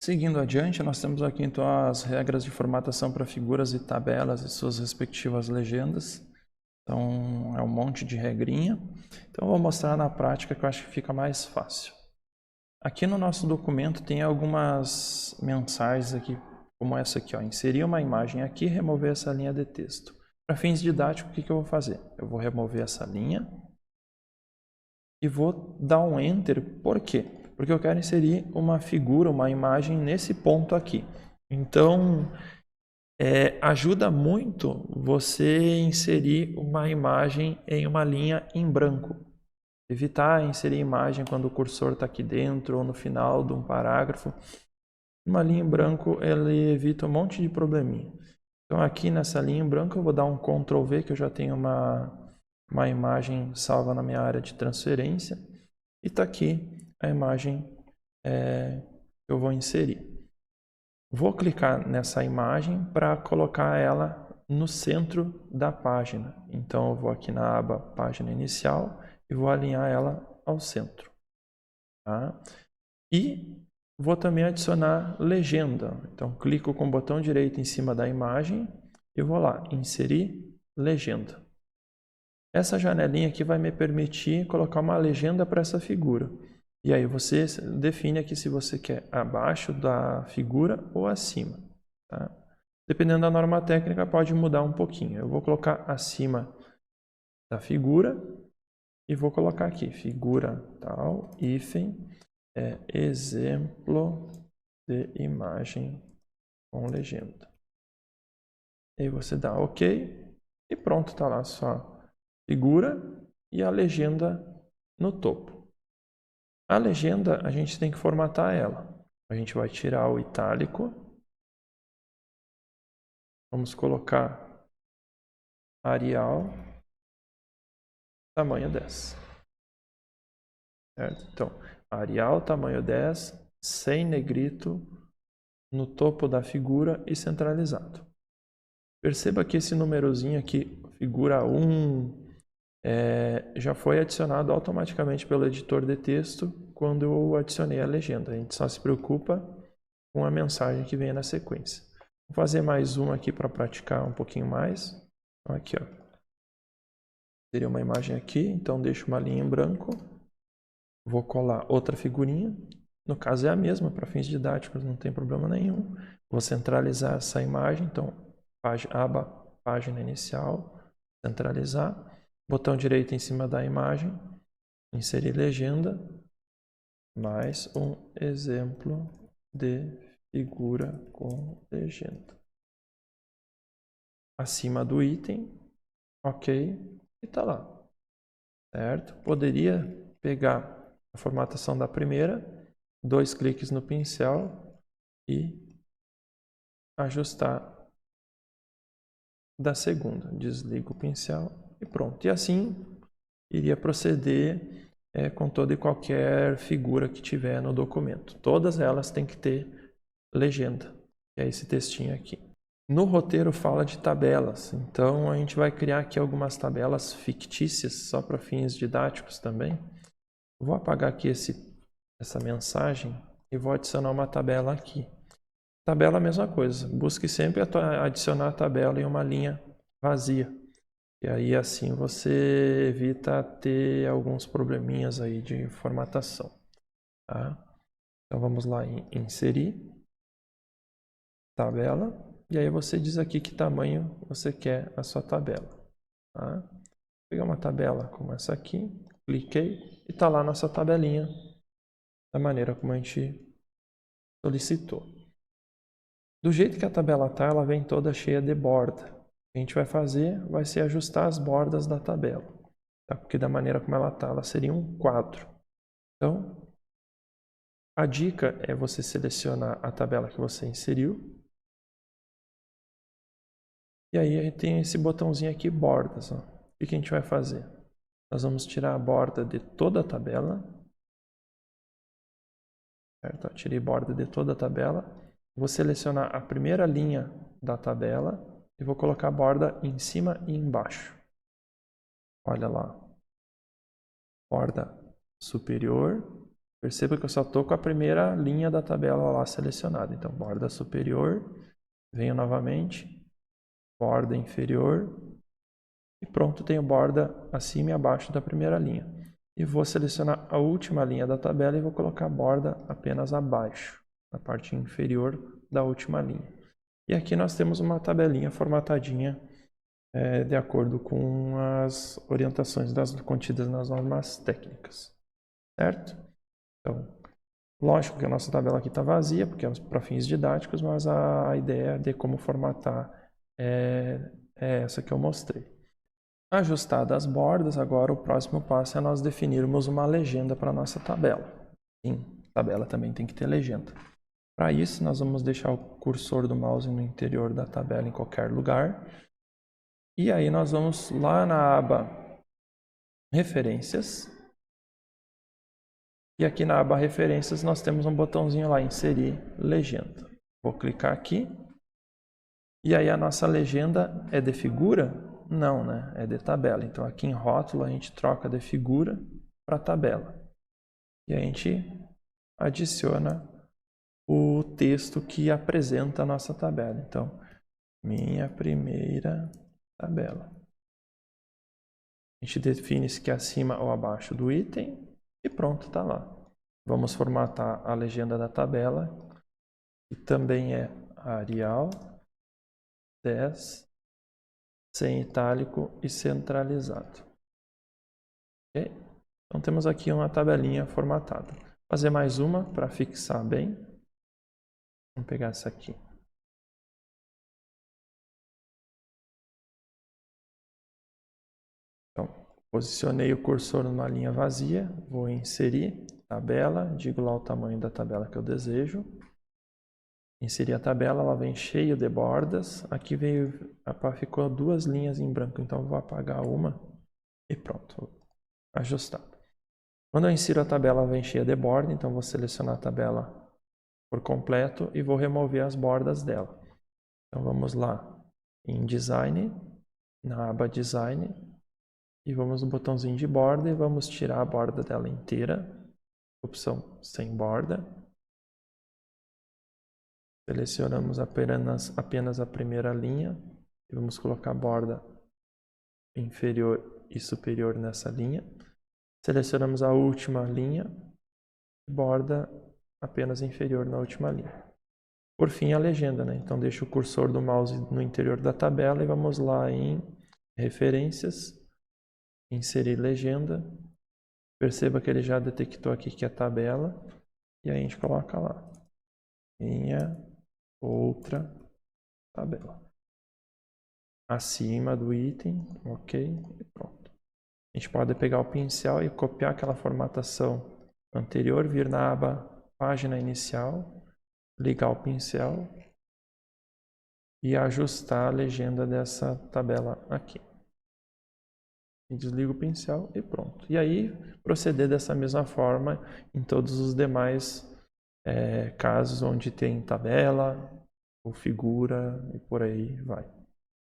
Seguindo adiante, nós temos aqui então as regras de formatação para figuras e tabelas e suas respectivas legendas. Então, é um monte de regrinha. Então, eu vou mostrar na prática que eu acho que fica mais fácil. Aqui no nosso documento tem algumas mensagens aqui, como essa aqui, ó, inserir uma imagem aqui e remover essa linha de texto. Para fins didáticos, o que eu vou fazer? Eu vou remover essa linha e vou dar um Enter. Por quê? Porque eu quero inserir uma figura, uma imagem nesse ponto aqui. Então, ajuda muito você inserir uma imagem em uma linha em branco. Evitar inserir imagem quando o cursor está aqui dentro ou no final de um parágrafo. Uma linha em branco, ele evita um monte de probleminha. Então, aqui nessa linha em branco, eu vou dar um Ctrl V, que eu já tenho uma imagem salva na minha área de transferência. E está aqui a imagem que eu vou inserir. Vou clicar nessa imagem para colocar ela no centro da página. Então, eu vou aqui na aba Página Inicial e vou alinhar ela ao centro. Tá? E vou também adicionar legenda. Então, clico com o botão direito em cima da imagem e vou lá, Inserir Legenda. Essa janelinha aqui vai me permitir colocar uma legenda para essa figura. E aí você define aqui se você quer abaixo da figura ou acima. Tá? Dependendo da norma técnica, pode mudar um pouquinho. Eu vou colocar acima da figura e vou colocar aqui, figura tal, hífen, exemplo de imagem com legenda. E você dá OK e pronto, está lá a sua figura e a legenda no topo. A legenda, a gente tem que formatar ela. A gente vai tirar o itálico. Vamos colocar Arial, tamanho 10. Certo? Então, Arial, tamanho 10, sem negrito, no topo da figura e centralizado. Perceba que esse númerozinho aqui, figura 1, já foi adicionado automaticamente pelo editor de texto quando eu adicionei a legenda. A gente só se preocupa com a mensagem que vem na sequência. Vou fazer mais uma aqui para praticar um pouquinho mais. Então, aqui, ó. Teria uma imagem aqui, então deixo uma linha em branco. Vou colar outra figurinha. No caso é a mesma, para fins didáticos, não tem problema nenhum. Vou centralizar essa imagem, então aba Página Inicial, centralizar. Botão direito em cima da imagem, inserir legenda, mais um exemplo de figura com legenda. Acima do item, OK, e está lá, certo? Poderia pegar a formatação da primeira, 2 cliques no pincel e ajustar da segunda. Desligo o pincel e pronto. E assim iria proceder com toda e qualquer figura que tiver no documento. Todas elas têm que ter legenda, que é esse textinho aqui. No roteiro fala de tabelas, então a gente vai criar aqui algumas tabelas fictícias, só para fins didáticos também. Vou apagar aqui essa mensagem e vou adicionar uma tabela aqui. Tabela, a mesma coisa, busque sempre adicionar a tabela em uma linha vazia. E aí assim você evita ter alguns probleminhas aí de formatação. Tá? Então vamos lá em inserir tabela. E aí você diz aqui que tamanho você quer a sua tabela. Tá? Vou pegar uma tabela como essa aqui, cliquei e está lá a nossa tabelinha da maneira como a gente solicitou. Do jeito que a tabela está, ela vem toda cheia de borda. O que a gente vai fazer vai ser ajustar as bordas da tabela. Tá? Porque da maneira como ela está, ela seria um quadro. Então, a dica é você selecionar a tabela que você inseriu. E aí a gente tem esse botãozinho aqui, bordas. Ó. O que a gente vai fazer? Nós vamos tirar a borda de toda a tabela. Certo? Tirei borda de toda a tabela. Vou selecionar a primeira linha da tabela e vou colocar a borda em cima e embaixo. Olha lá. Borda superior, Perceba que eu só estou com a primeira linha da tabela lá selecionada. Então, borda superior, venho novamente, borda inferior, e pronto, tenho borda acima e abaixo da primeira linha. E vou selecionar a última linha da tabela e vou colocar a borda apenas abaixo, na parte inferior da última linha. E aqui nós temos uma tabelinha formatadinha de acordo com as orientações contidas nas normas técnicas, certo? Então, lógico que a nossa tabela aqui está vazia, porque é para fins didáticos, mas a ideia de como formatar é essa que eu mostrei. Ajustadas as bordas, agora o próximo passo é nós definirmos uma legenda para a nossa tabela. Sim, a tabela também tem que ter legenda. Para isso, nós vamos deixar o cursor do mouse no interior da tabela em qualquer lugar. E aí nós vamos lá na aba Referências. E aqui na aba Referências nós temos um botãozinho lá, Inserir Legenda. Vou clicar aqui. E aí a nossa legenda é de figura? Não, né? É de tabela. Então aqui em rótulo a gente troca de figura para tabela. E a gente adiciona o texto que apresenta a nossa tabela. Então, minha primeira tabela. A gente define se quer acima ou abaixo do item e pronto, está lá. Vamos formatar a legenda da tabela, que também é Arial 10, sem itálico e centralizado. Okay? Então temos aqui uma tabelinha formatada. Vou fazer mais uma para fixar bem. Vamos pegar essa aqui. Então, posicionei o cursor numa linha vazia, vou inserir tabela, digo lá o tamanho da tabela que eu desejo. Inseri a tabela, ela vem cheia de bordas. Aqui ficou duas linhas em branco, então eu vou apagar uma e pronto, ajustado. Quando eu insiro a tabela, ela vem cheia de borda, então vou selecionar a tabela por completo e vou remover as bordas dela. Então vamos lá em Design, na aba Design, e vamos no botãozinho de borda e vamos tirar a borda dela inteira, opção sem borda. Selecionamos apenas a primeira linha e vamos colocar borda inferior e superior nessa linha. Selecionamos a última linha e borda apenas inferior na última linha. Por fim, a legenda, né? Então, deixo o cursor do mouse no interior da tabela e vamos lá em Referências, Inserir Legenda. Perceba que ele já detectou aqui que é tabela e aí a gente coloca lá. Minha outra tabela. Acima do item, ok, e pronto. A gente pode pegar o pincel e copiar aquela formatação anterior, vir na aba Página Inicial, ligar o pincel e ajustar a legenda dessa tabela aqui. E desligo o pincel e pronto. E aí, proceder dessa mesma forma em todos os demais casos onde tem tabela ou figura e por aí vai.